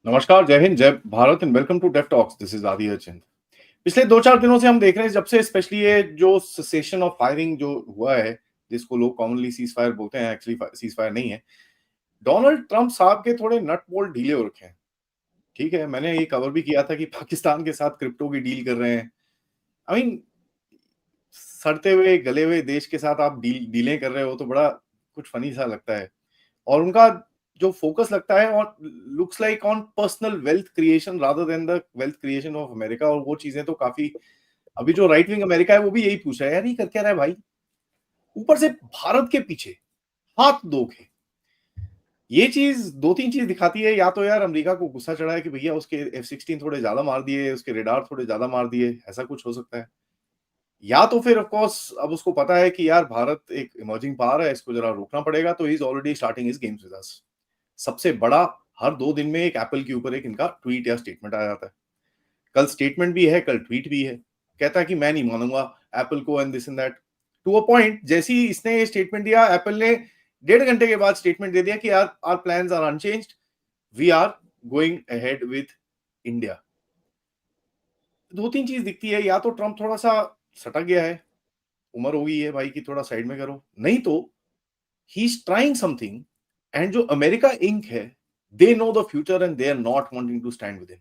नमस्कार, जय हिंद, जय Bharat and welcome to deaf talks. This is Aadi Achint. पिछले 2-4 दिनों से हम देख रहे हैं, जब से स्पेशली ये जो सेसेशन ऑफ फायरिंग जो हुआ है, जिसको लोग कॉमनली सीज फायर बोलते हैं, एक्चुअली सीज फायर नहीं है। डोनाल्ड ट्रंप साहब के थोड़े नट बोल्ट ढीले हो रखे हैं। ठीक है, मैंने ये कवर भी किया था कि पाकिस्तान के साथ क्रिप्टो की डील कर रहे हैं। आई मीन, सड़ते हुए गले हुए देश के साथ आप डीलें कर रहे हो तो बड़ा कुछ फनी सा लगता है। और उनका जो फोकस लगता है और looks like on personal wealth creation rather than the wealth creation of America, और वो चीजें तो काफी, अभी जो राइट विंग अमेरिका है वो भी यही पूछ रहा है, यार ये कर क्या रहा है भाई, ऊपर से भारत के पीछे हाथ धो के। ये चीज दो तीन चीज दिखाती है, या तो यार अमेरिका को गुस्सा चढ़ा है कि भैया उसके F-16 थोड़े ज्यादा मार दिए, उसके रेडार थोड़े ज्यादा मार दिए, ऐसा कुछ हो सकता है। या तो फिर ऑफ कोर्स अब उसको पता है कि यार भारत एक इमर्जिंग पावर है, इसको जरा रोकना पड़ेगा, तो he is already starting his games with us. सबसे बड़ा, हर 2 दिन में एक एप्पल के ऊपर एक इनका ट्वीट या स्टेटमेंट आ जाता है। कल स्टेटमेंट भी है, कल ट्वीट भी है। कहता है कि मैं नहीं मानूंगा एप्पल को and this and that. To a point, जैसे ही इसने ये स्टेटमेंट दिया, एप्पल ने 1.5 घंटे के बाद स्टेटमेंट दे दिया कि यार our plans are unchanged, we are going ahead with India. दो तीन चीज दिखती है, या तो ट्रम्प थोड़ा सा सटक गया है, उम्र हो गई है भाई की थोड़ा साइड में करो, नहीं तो he is trying something, and जो अमेरिका इंक है, they know the future and they are not wanting to stand with him.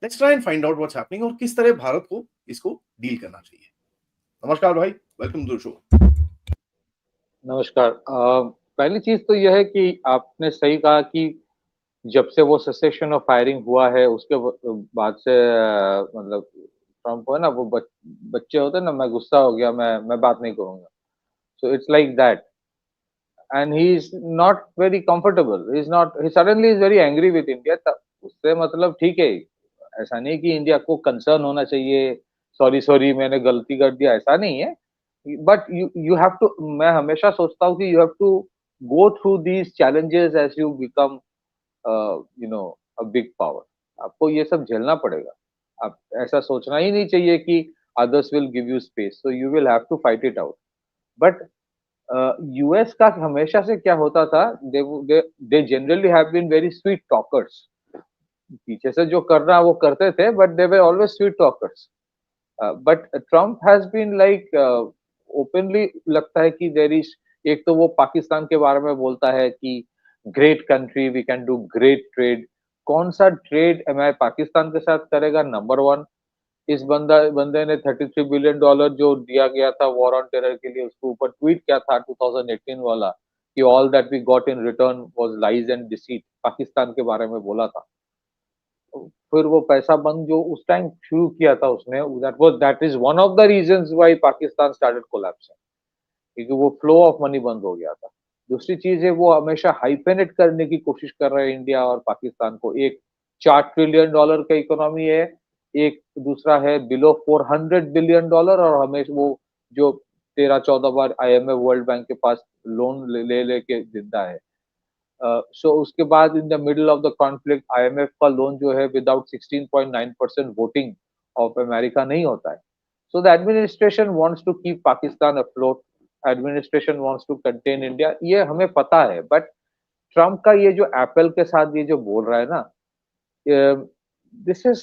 Let's try and find out what's happening और किस तरह भारत को इसको डील करना चाहिए। नमस्कार भाई, वेलकम टू द शो। नमस्कार। पहली चीज तो यह है कि आपने सही कहा कि जब से वो सेसेशन ऑफ फायरिंग हुआ है उसके बाद से मतलब ट्रम्प है ना वो बच्चे होते हैं ना, मैं गुस्सा हो गया, मैं बात नहीं करूंगा। So it's like that and he is not very comfortable, he is not, he suddenly is very angry with India. उससे मतलब ठीक है, ऐसा नहीं कि इंडिया को कंसर्न होना चाहिए, सॉरी सॉरी मैंने गलती कर दिया, ऐसा नहीं है। बट यू हैव टू, मैं हमेशा सोचता हूँ कि you have to go through these challenges as you become you know a big power. आपको ये सब झेलना पड़ेगा। आप ऐसा सोचना ही नहीं चाहिए कि others will give you space, so you will have to fight it out. But US का हमेशा से क्या होता था, they generally have been very sweet talkers. पीछे से जो करना वो करते थे, but they were always sweet talkers. But Trump has been like openly, लगता है कि देयर इज, एक तो वो पाकिस्तान के बारे में बोलता है कि great country, we can do great trade. कौन सा ट्रेड मैं पाकिस्तान के साथ करेगा? नंबर वन, इस बंदे ने $33 बिलियन जो दिया गया था वॉर ऑन टेरर के लिए, उसके ऊपर ट्वीट किया था 2018 वाला कि all that we got in return was lies and deceit, Pakistan के बारे में बोला था। फिर वो पैसा बंद जो उस टाइम शुरू किया था उसने, that is one of the reasons why Pakistan started collapsing, क्योंकि वो फ्लो ऑफ मनी बंद हो गया था। दूसरी चीज है, वो हमेशा हाइपेनेट करने की कोशिश कर रहे हैं इंडिया और पाकिस्तान को। एक $4 ट्रिलियन का इकोनॉमी है, एक दूसरा है बिलो $400 बिलियन, और हमेशा वो जो 13-14 बार IMF वर्ल्ड बैंक के पास लोन ले लेके जिंदा है। सो उसके बाद in the middle of the conflict IMF का लोन जो है विदाउट 16.9% वोटिंग ऑफ अमेरिका नहीं होता है। So the administration wants to keep Pakistan afloat, administration wants to contain India, ये हमें पता है। बट ट्रम्प का ये जो एप्पल के साथ ये जो बोल रहा है ना, this is,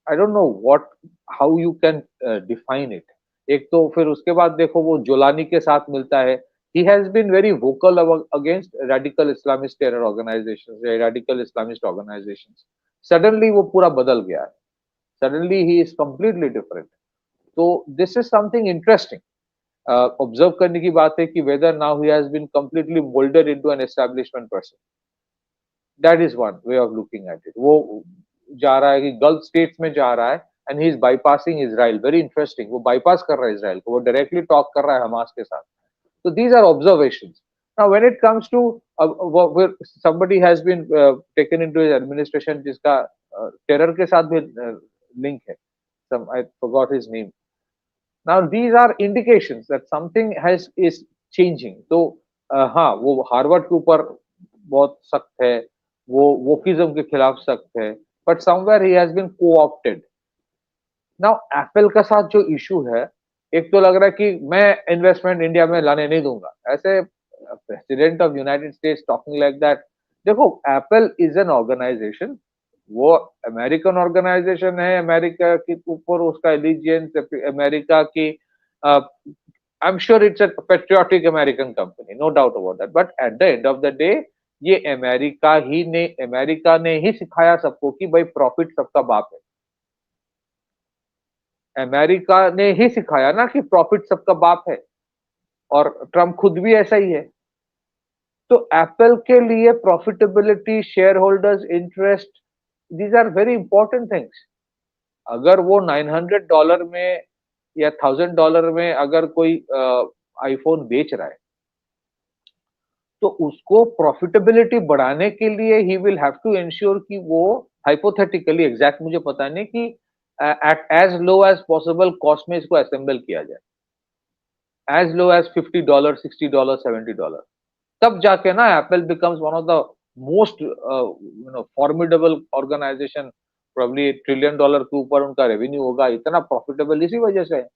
I don't know what, how you can define it. एक तो फिर उसके बाद देखो वो जोलानी के साथ मिलता है। he has been very vocal against radical Islamist terror organizations, radical Islamist organizations. Suddenly वो पूरा बदल गया है, suddenly he is completely different. So this is something interesting. Observe करने की बात है कि whether now he has been completely molded into an establishment person. That is one way of looking at it. वो जा रहा है कि गल्फ स्टेट्स में जा रहा है, and he is bypassing Israel. Very interesting. वो bypass कर रहा है इसराइल को, वो directly talk कर रहा है हमास के साथ। So these are observations. Now, when it comes to where somebody has been taken into his administration, जिसका terror के साथ भी link है, some I forgot his name. Now these are indications that something has is changing. तो हाँ, वो Harvard के ऊपर बहुत सख्त है, वो वोकिज्म के खिलाफ सख्त है, but somewhere he has been co-opted. Now Apple का साथ जो इशू है, एक तो लग रहा है कि मैं इन्वेस्टमेंट इंडिया में लाने नहीं दूंगा, ऐसे president of United States talking like that. देखो, एप्पल इज एन ऑर्गेनाइजेशन, वो अमेरिकन ऑर्गेनाइजेशन है, अमेरिका के ऊपर उसका एलिजियंस, अमेरिका की I am sure it's a patriotic American company, no doubt about that, but at the end of the day ये America ने ही सिखाया सबको कि भाई प्रॉफिट सबका बाप है। अमेरिका ने ही सिखाया ना कि प्रॉफिट सबका बाप है, और ट्रम्प खुद भी ऐसा ही है। तो एप्पल के लिए profitability, share holders interest, these are very important things. अगर वो $900 में या $1000 में अगर कोई आईफोन बेच रहा है, तो उसको प्रॉफिटेबिलिटी बढ़ाने के लिए he will have to ensure कि वो हाइपोथेटिकली, एग्जैक्ट मुझे पता नहीं, कि at as low as possible cost में इसको असेंबल किया जाए, एज लो एज $50, $60, $70। तब जाके ना Apple becomes one of the most formidable organisation, probably $1 trillion के ऊपर उनका रेवेन्यू होगा, इतना प्रॉफिटेबल इसी वजह से है।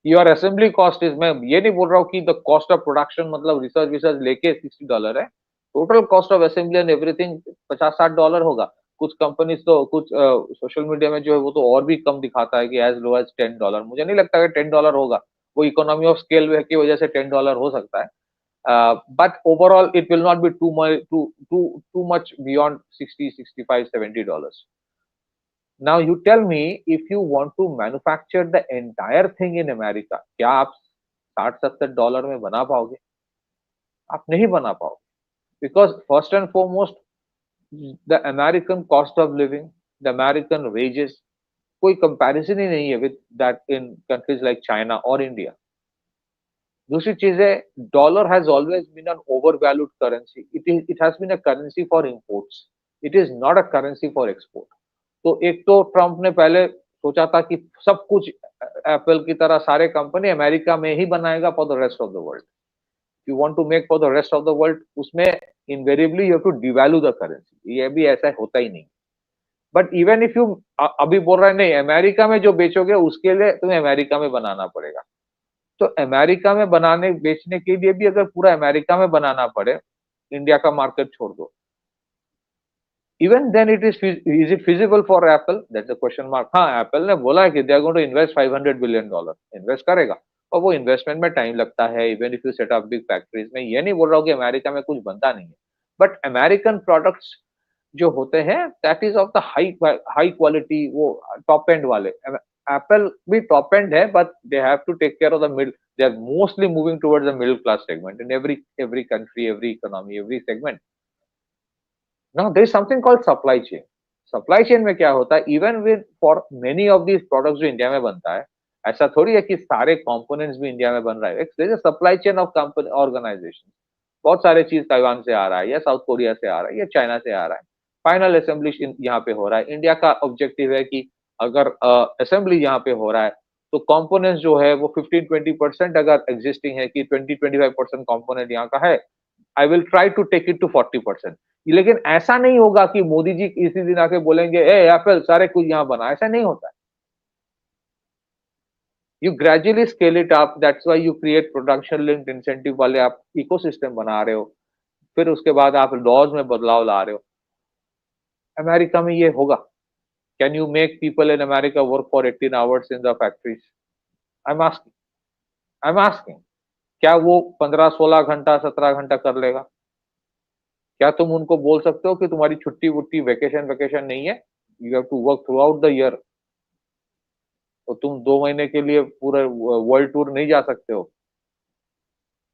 योर असेंबली कॉस्ट इज, मैं ये नहीं बोल रहा हूँ कि द कॉस्ट ऑफ प्रोडक्शन मतलब रिसर्च विसर्च लेके $60 है, total cost of assembly and everything $50-60 होगा। कुछ कंपनीज तो, कुछ सोशल मीडिया में जो है वो तो और भी कम दिखाता है कि एज लो एज $10। मुझे नहीं लगता कि $10 होगा, वो इकोनॉमी ऑफ स्केल की वजह से $10 हो सकता है। But overall, it will not be too much beyond 60, 65, $70. Now you tell me, if you want to manufacture the entire thing in America, क्या आप $60-70 में बना पाओगे? आप नहीं बना पाओगे, because first and foremost, the American cost of living, the American wages, कोई comparison ही नहीं है with that in countries like China or India. दूसरी चीज है, dollar has always been an overvalued currency, it has been a currency for imports, it is not a currency for export. तो एक तो Trump ने पहले सोचा था कि सब कुछ एप्पल की तरह सारे कंपनी अमेरिका में ही बनाएगा for the rest of the world. You want to make for the rest of the world, उसमें invariably you have to devalue the currency, ये भी ऐसा होता ही नहीं। बट इवन इफ यू अभी बोल रहे हैं नहीं, अमेरिका में जो बेचोगे उसके लिए तुम्हें अमेरिका में बनाना पड़ेगा। तो अमेरिका में बनाने बेचने के लिए भी अगर पूरा अमेरिका में बनाना पड़े, इंडिया का मार्केट छोड़ दो, even then is it feasible for Apple, that's a question mark. हाँ, एप्पल ने बोला है कि they are going to invest $500 billion, invest करेगा, और वो इन्वेस्टमेंट में टाइम लगता है। Even if you set up big factories, में ये नहीं बोल रहा हूँ कि अमेरिका में कुछ बनता नहीं है, बट अमेरिकन प्रोडक्ट्स जो होते हैं that is of the high quality, वो टॉप एंड वाले। एप्पल भी टॉप एंड है, but they have to take care of the middle, they are mostly moving towards the middle class segment in every country, every economy, every segment. Now there is something called supply chain. Supply chain में क्या होता है, even with for many of these products जो India में बनता है, ऐसा थोड़ी है कि सारे components भी इंडिया में बन रहा है। there is a supply chain of company organization, बहुत सारे चीज ताइवान से आ रहा है, या साउथ कोरिया से आ रहा है, या चाइना से आ रहा है, फाइनल असेंबली यहाँ पे हो रहा है। इंडिया का ऑब्जेक्टिव है कि अगर असेंबली यहाँ पे हो रहा है, तो कंपोनेंट्स जो है वो 15-20% अगर एग्जिस्टिंग है, कि 20-25% कंपोनेंट यहाँ का है, I will try to take it to 40%। लेकिन ऐसा नहीं होगा कि मोदी जी इसी दिन आके बोलेंगे ए एप्पल सारे कुछ यहाँ बना, ऐसा नहीं होता है। You gradually scale it up, that's why you create production linked incentive वाले आप इकोसिस्टम बना रहे हो, फिर उसके बाद आप लॉज में बदलाव ला रहे हो। अमेरिका में ये होगा? Can you make people in America work for 18 hours in the factories? I am asking, I am asking, क्या वो 15-16 घंटा 17 घंटा कर लेगा? क्या तुम उनको बोल सकते हो कि तुम्हारी छुट्टी वुट्टी वेकेशन वेकेशन नहीं है, you have to work throughout the year, तो तुम 2 महीने के लिए पूरा वर्ल्ड टूर नहीं जा सकते हो?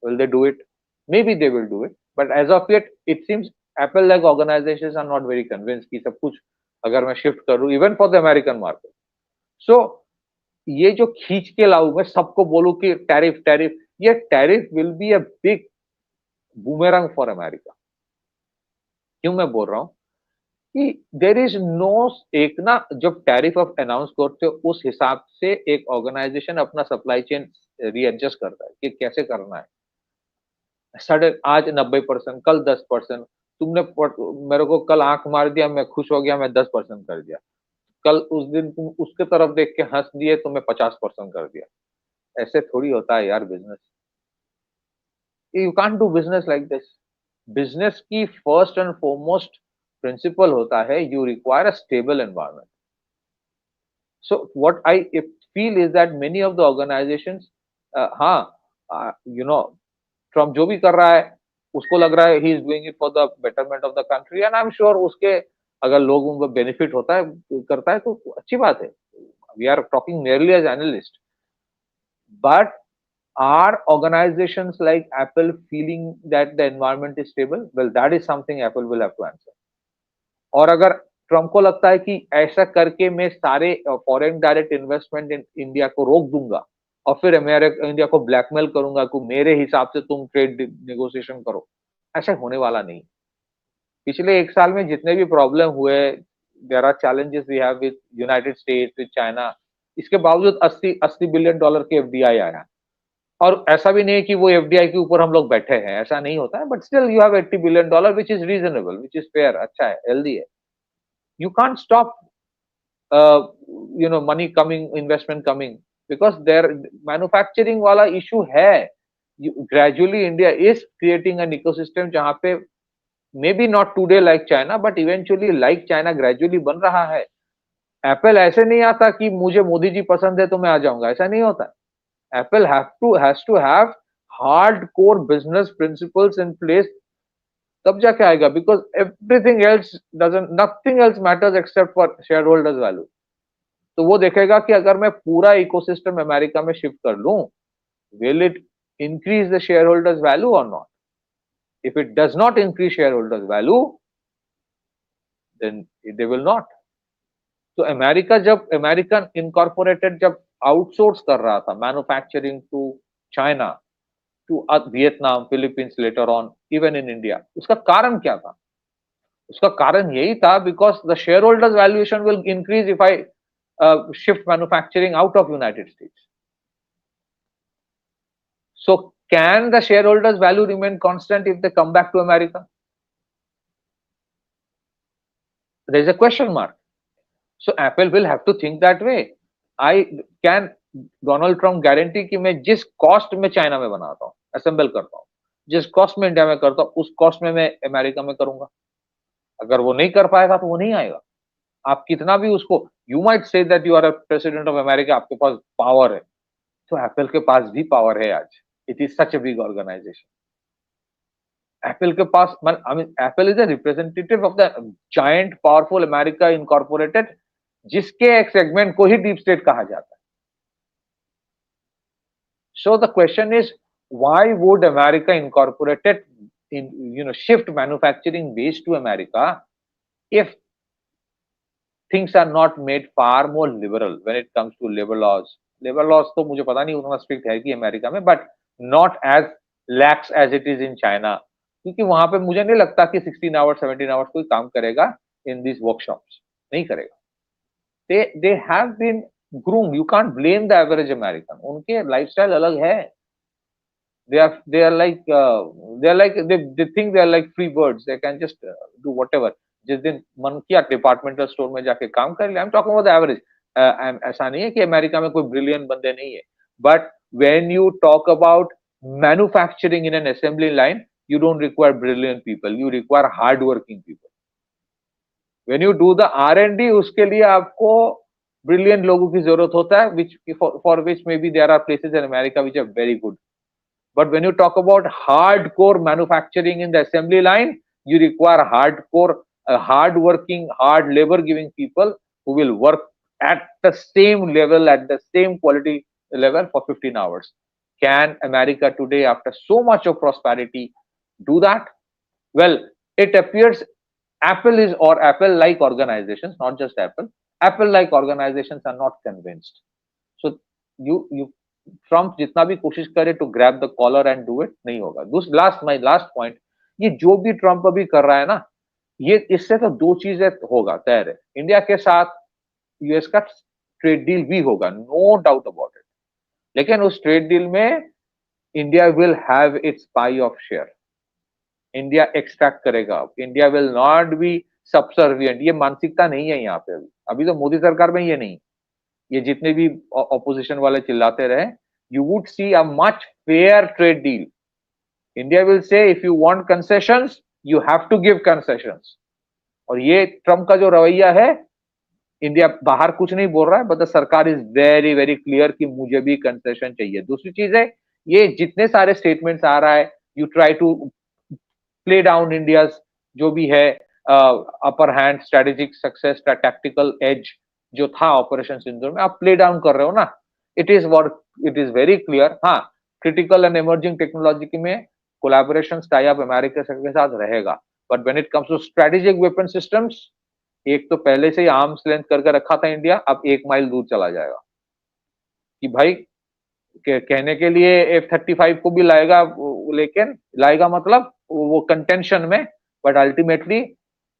Will they do it? Maybe they will do it, but as of yet it seems Apple like organisations are not very convinced कि सब कुछ अगर मैं शिफ्ट करूं even for the American market. So ये जो खींच के लाऊं, मैं सबको बोलूं कि टैरिफ टैरिफ, ये tariff will be a big boomerang for America. क्यों मैं बोल रहा हूँ कि देयर इज नो, एक ना जब टैरिफ ऑफ अनाउंस करते हो उस हिसाब से एक ऑर्गेनाइजेशन अपना सप्लाई चेन रीएडजस्ट करता है कि कैसे करना है। सडन आज 90%, कल 10%, तुमने मेरे को कल आंख मार दिया, मैं खुश हो गया, मैं 10% कर दिया, कल उस दिन तुम उसके तरफ देख के हंस दिए तो मैं 50% कर दिया। ऐसे थोड़ी होता है यार business, you can't do business like this. Business की फर्स्ट एंड फॉरमोस्ट प्रिंसिपल होता है, you require a stable environment. So what I feel is that many of the organisations, हाँ, यू नो, ट्रम्प जो भी कर रहा है उसको लग रहा है he is doing it for the betterment of the country, and I am sure उसके अगर लोगों को बेनिफिट होता है, करता है, तो अच्छी बात है. We are talking merely as analyst. But are organizations like Apple feeling that the environment is stable? Well, that is something Apple will have to answer. और अगर ट्रम्प को लगता है कि ऐसा करके मैं सारे foreign direct investment in India को रोक दूंगा और फिर इंडिया को ब्लैकमेल करूंगा कि मेरे हिसाब से तुम ट्रेड नेगोशिएशन करो, ऐसा होने वाला नहीं. पिछले एक साल में जितने भी प्रॉब्लम हुए, there are challenges we have with United States, with China, इसके बावजूद 80 बिलियन डॉलर के एफडीआई आया. और ऐसा भी नहीं है कि वो एफडीआई के ऊपर हम लोग बैठे हैं, ऐसा नहीं होता है. But still you have 80 billion dollar which is reasonable, which is fair, अच्छा है, हेल्दी है. You can't stop money coming, investment coming, because there manufacturing वाला इशू है. Gradually India is creating an ecosystem जहां पे may be not today like China, but eventually like China gradually बन रहा है. एप्पल ऐसे नहीं आता कि मुझे मोदी जी पसंद है तो मैं आ जाऊंगा, ऐसा नहीं होता. Apple has to have hardcore business principles in place, तब जाके आएगा. Because everything else nothing else matters except for shareholders value. तो वो देखेगा कि अगर मैं पूरा इकोसिस्टम अमेरिका में शिफ्ट कर लूं, will it increase the shareholders value or not? If it does not increase shareholders value, then they will not. तो अमेरिका जब अमेरिकन इनकॉर्पोरेटेड जब आउटसोर्स कर रहा था manufacturing to China, to Vietnam, Philippines, later on even in India, उसका कारण क्या था? उसका कारण यही था because the share holders valuation will increase if I shift manufacturing out of United States. So can the share holders value remain constant if they come back to America? There is a question mark. So Apple will have to think that way. Can Donald Trump guarantee कि मैं जिस cost में China में बनाता हूँ, assemble करता हूँ, जिस कॉस्ट में इंडिया में करता हूँ, उस कॉस्ट में मैं अमेरिका में करूंगा? अगर वो नहीं कर पाएगा तो वो नहीं आएगा. आप कितना भी उसको, you might say that you are a president of America, आपके पास पावर है, तो एप्पल के पास भी पावर है आज. It is such a big organisation. Apple के पास, I mean Apple is a representative of the giant powerful America incorporated, जिसके एक सेगमेंट को ही डीप स्टेट कहा जाता है. So the question is why would America incorporated in shift manufacturing base to America if things are not made far more liberal when it comes to labour laws. Labour laws तो मुझे पता नहीं उतना strict है कि America में, but not as lax as it is in China, क्योंकि वहां पे मुझे नहीं लगता कि 16 आवर्स 17 आवर्स कोई काम करेगा इन दिस वर्कशॉप्स, नहीं करेगा. they have been groomed. You can't blame the average American. उनके lifestyle अलग है. They are like they think they are like free birds. They can just do whatever. जिस दिन मन किया डिपार्टमेंटल स्टोर में जाके काम कर लिया. I'm talking about the average. ऐसा नहीं है कि अमेरिका में कोई ब्रिलियंट बंदे नहीं है. But when you talk about manufacturing in an assembly line, you don't require brilliant people. You require hardworking people. When you do the R&D, उसके लिए आपको brilliant लोगों की जरूरत होता है, which for which maybe there are places in America which are very good. But when you talk about hardcore manufacturing in the assembly line, you require hardcore, hard-working, hard labor-giving people who will work at the same level, at the same quality level for 15 hours. Can America today, after so much of prosperity, do that? Well, it appears Apple-like organizations, not just Apple-like organizations are not convinced. So Trump जितना भी कोशिश करे to grab the collar and do it, नहीं होगा. My last point, ये जो भी Trump अभी कर रहा है ना, ये इससे तो दो चीजें होगा तय है. इंडिया के साथ यूएस का ट्रेड डील भी होगा, नो डाउट अबाउट इट. लेकिन उस ट्रेड डील में India will have its pie of share. India extract करेगा. India will not be subservient. ये मानसिकता नहीं है यहाँ पे. अभी तो मोदी सरकार में ये नहीं. ये जितने भी ऑपोजिशन वाले चिल्लाते रहे, you would see a much fair trade deal. India will say if you want concessions, you have to give concessions. और ये ट्रम्प का जो रवैया है, इंडिया बाहर कुछ नहीं बोल रहा है, बट द सरकार इज वेरी वेरी क्लियर कि मुझे भी कंसेशन चाहिए। दूसरी चीज है, ये जितने सारे स्टेटमेंट्स आ रहा है, you try to play down India जो भी है upper hand, strategic success, tactical edge जो था ऑपरेशन सिंदूर में, आप प्ले डाउन कर रहे हो ना। It is very clear. हाँ, क्रिटिकल एंड इमर्जिंग टेक्नोलॉजी में कोलैबोरेशन टाई अप अमेरिका के साथ रहेगा, but when it comes to strategic weapon systems, एक तो पहले से ही आर्म्स लेंथ करके रखा था इंडिया, अब 1 माइल दूर चला जाएगा कि भाई कहने के लिए F-35 को भी लाएगा, लेकिन लाएगा मतलब वो कंटेंशन में, but ultimately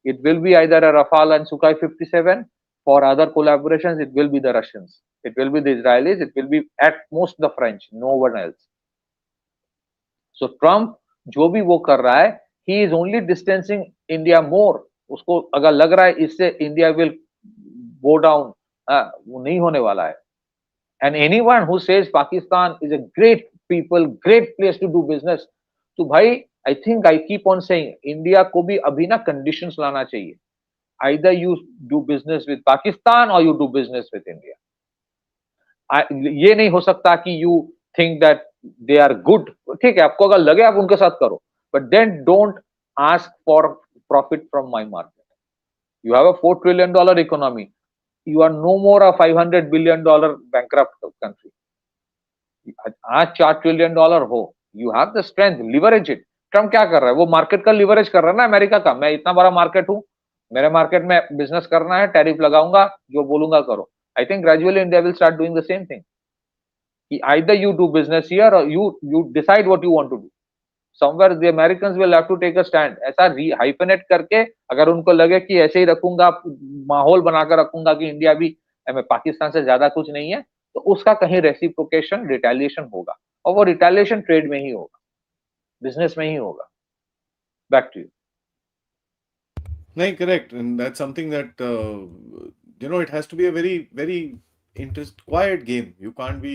it will be either a Rafale and Sukhoi 57. For other collaborations, it will be the Russians, it will be the Israelis, it will be at most the French, no one else. So Trump जो भी वो कर रहा है, he is only distancing India more. उसको अगर लग रहा है इससे इंडिया will go down, वो नहीं होने वाला है। And anyone who says Pakistan is a great people, great place to do business, तो भाई I think I keep on saying India को भी अभी ना conditions लाना चाहिए। Either you do business with Pakistan or you do business with India. ये नहीं हो सकता कि you think that they are good. ठीक है, आपको अगर लगे आप उनके साथ करो, but then don't ask for profit from my market. You have a $4 trillion economy. You are no more a $500 billion bankrupt country. आज $4 trillion हो, you have the strength, leverage it. Trump क्या कर रहा है? वो मार्केट का leverage कर रहा है ना, अमेरिका का। मैं इतना बड़ा मार्केट हूं, मेरे मार्केट में बिजनेस करना है, टैरिफ लगाऊंगा, जो बोलूंगा करो। I think gradually India will start doing the same thing कि either you do business here or you decide what you want to do. Somewhere the Americans will have to take a stand. ऐसा hyphenate करके अगर उनको लगे कि ऐसे ही रखूंगा, माहौल बनाकर रखूंगा कि इंडिया भी पाकिस्तान से ज्यादा कुछ नहीं है, तो उसका कहीं रेसिप्रोकेशन, रिटेलिएशन होगा, और वो रिटेलिएशन ट्रेड में ही होगा, बिजनेस में ही होगा। Back to you. नहीं, correct, and that's something that it has to be a very very quiet game. You can't be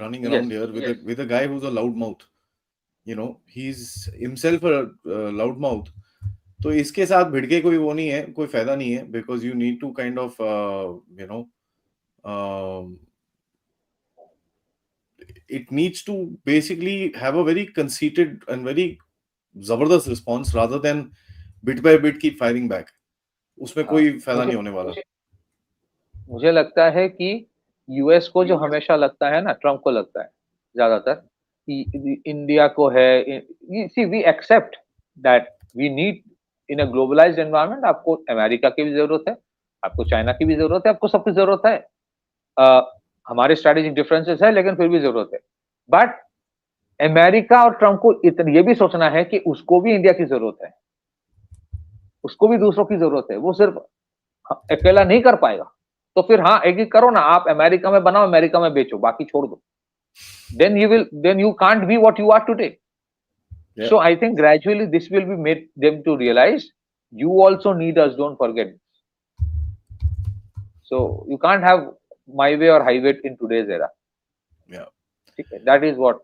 running around here with a guy who's a loudmouth. He's himself a loudmouth. तो इसके साथ भिड़के कोई वो नहीं है, कोई फायदा नहीं है, because you need to kind of it needs to basically have a very conceited and very जबरदस्त response rather than bit by bit keep firing back. उसमें कोई फायदा नहीं होने वाला। मुझे लगता है कि यूएस को जो हमेशा लगता है ना, ट्रम्प को लगता है ज्यादातर कि इंडिया को है, see we accept that we need in a globalised environment, आपको अमेरिका की भी जरूरत है, आपको चाइना की भी जरूरत है, आपको सबकी जरूरत है। हमारे स्ट्रेटेजिक डिफरेंसेस है, लेकिन फिर भी जरूरत है। बट अमेरिका और ट्रम्प को इतना ये भी सोचना है कि उसको भी इंडिया की जरूरत है, उसको भी दूसरों की जरूरत है, वो सिर्फ अकेला नहीं कर पाएगा। तो फिर हाँ, एक करो ना, आप अमेरिका में बनाओ, अमेरिका में बेचो, बाकी छोड़ दो। then you can't be what you are today. Yeah. So I think gradually this will be made them to realize you also need us, don't forget. So you can't have my way or highway in today's era. Yeah. That is what.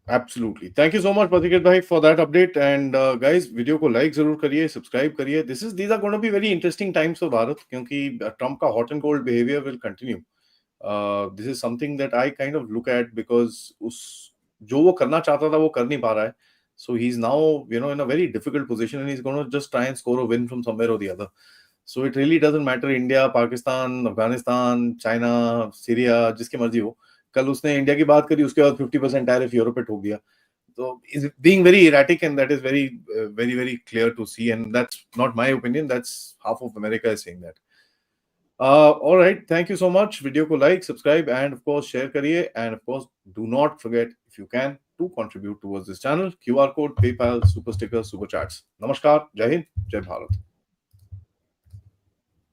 Absolutely. Thank you so much, Patiket bhai, for that update. And guys, video को like जरूर करिए, subscribe करिए. These are going to be very interesting times for Bharat, क्योंकि Trump का hot and cold behavior will continue. This is something that I kind of look at because जो वो करना चाहता था वो कर नहीं पा रहा है. So he's now in a very difficult position, and he's going to just try and score a win from somewhere or the other. So it really doesn't matter India, Pakistan, Afghanistan, China, Syria, जिसकी मर्जी हो. कल उसने India की बात करी, उसके बाद 50% टैरिफ यूरोप पे ठोक दिया. So is being very erratic, and that is very very clear to see, and that's not my opinion, that's half of America is saying that. All right, thank you so much. Video को like, subscribe, and of course share करिए, and of course do not forget, if you can, to contribute towards this channel. QR code, PayPal, super stickers, super chats. नमस्कार, जय हिंद, जय भारत.